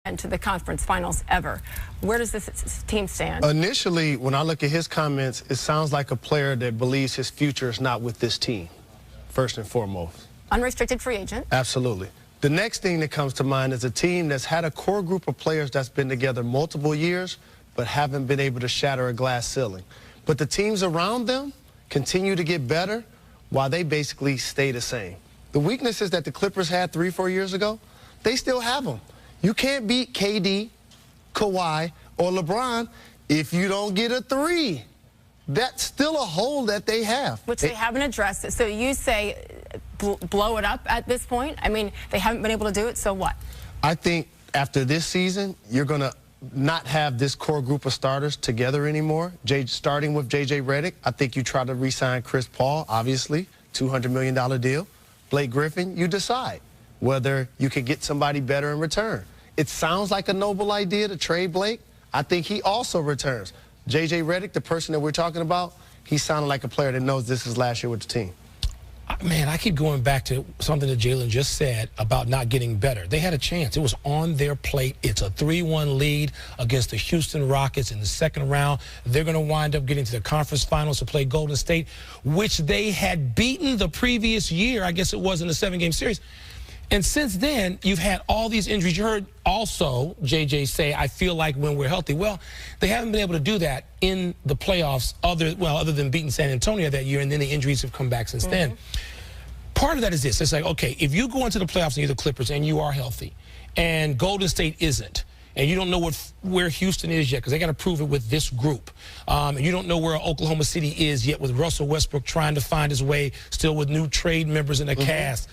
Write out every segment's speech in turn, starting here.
to the conference finals ever. Where does this team stand? Initially, when I look at his comments, it sounds like a player that believes his future is not with this team, first and foremost. Unrestricted free agent. Absolutely. The next thing that comes to mind is a team that's had a core group of players that's been together multiple years, but haven't been able to shatter a glass ceiling. But the teams around them continue to get better while they basically stay the same. The weaknesses that the Clippers had 3-4 years ago, they still have them. You can't beat KD, Kawhi, or LeBron if you don't get a three. That's still a hole that they have. Which they haven't addressed. So you say blow it up at this point? I mean, they haven't been able to do it, so what? I think after this season, you're going to not have this core group of starters together anymore. Starting with J.J. Redick, I think you try to re-sign Chris Paul, obviously, $200 million deal. Blake Griffin, you decide whether you can get somebody better in return. It sounds like a noble idea to trade Blake. I think he also returns. J.J. Redick, the person that we're talking about, he sounded like a player that knows this is last year with the team. Man, I keep going back to something that Jalen just said about not getting better. They had a chance. It was on their plate. It's a 3-1 lead against the Houston Rockets in the second round. They're going to wind up getting to the conference finals to play Golden State, which they had beaten the previous year. I guess it was in the 7-game series. And since then, you've had all these injuries. You heard also JJ say, I feel like when we're healthy. Well, they haven't been able to do that in the playoffs other than beating San Antonio that year, and then the injuries have come back since then. Part of that is this. It's like, okay, if you go into the playoffs and you're the Clippers and you are healthy and Golden State isn't, and you don't know where Houston is yet because they got to prove it with this group. And you don't know where Oklahoma City is yet with Russell Westbrook trying to find his way, still with new trade members in the cast.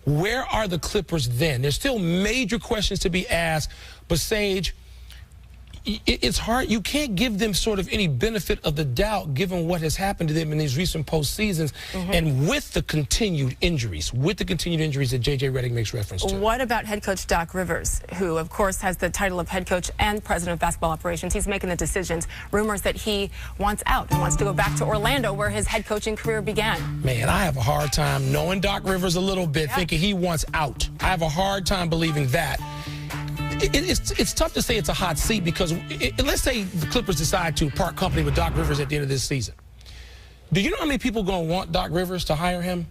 Where are the Clippers then? There's still major questions to be asked, but Sage, it's hard. You can't give them sort of any benefit of the doubt given what has happened to them in these recent postseasons and with the continued injuries that J.J. Redick makes reference to. What about head coach Doc Rivers, who, of course, has the title of head coach and president of basketball operations? He's making the decisions. Rumors that he wants out and wants to go back to Orlando, where his head coaching career began. Man, I have a hard time knowing Doc Rivers a little bit, thinking he wants out. I have a hard time believing that. It's tough to say it's a hot seat because let's say the Clippers decide to part company with Doc Rivers at the end of this season. Do you know how many people are going to want Doc Rivers to hire him?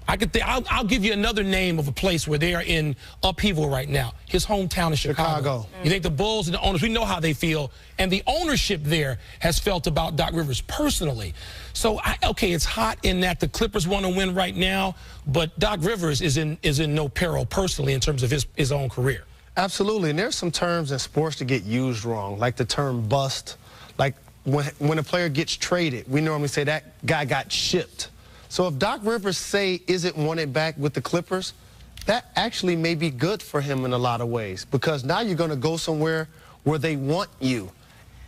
I'll give you another name of a place where they are in upheaval right now. His hometown is Chicago. You think the Bulls and the owners, we know how they feel, and the ownership there has felt about Doc Rivers personally. So, okay, it's hot in that the Clippers want to win right now, but Doc Rivers is in no peril personally in terms of his own career. Absolutely, and there's some terms in sports that get used wrong, like the term bust. Like when a player gets traded, we normally say that guy got shipped. So if Doc Rivers isn't wanted back with the Clippers, that actually may be good for him in a lot of ways because now you're going to go somewhere where they want you.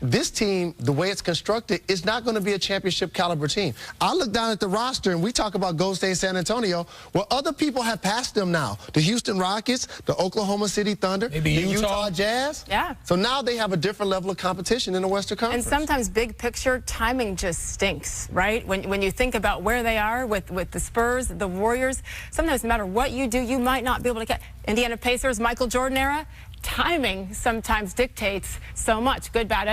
This team, the way it's constructed, is not going to be a championship caliber team. I look down at the roster and we talk about Golden State and San Antonio, well, other people have passed them now. The Houston Rockets, the Oklahoma City Thunder, maybe the Utah Jazz. Yeah. So now they have a different level of competition in the Western Conference. And sometimes big picture, timing just stinks, right? When you think about where they are with the Spurs, the Warriors, sometimes no matter what you do, you might not be able to get Indiana Pacers, Michael Jordan era. Timing sometimes dictates so much, good, bad.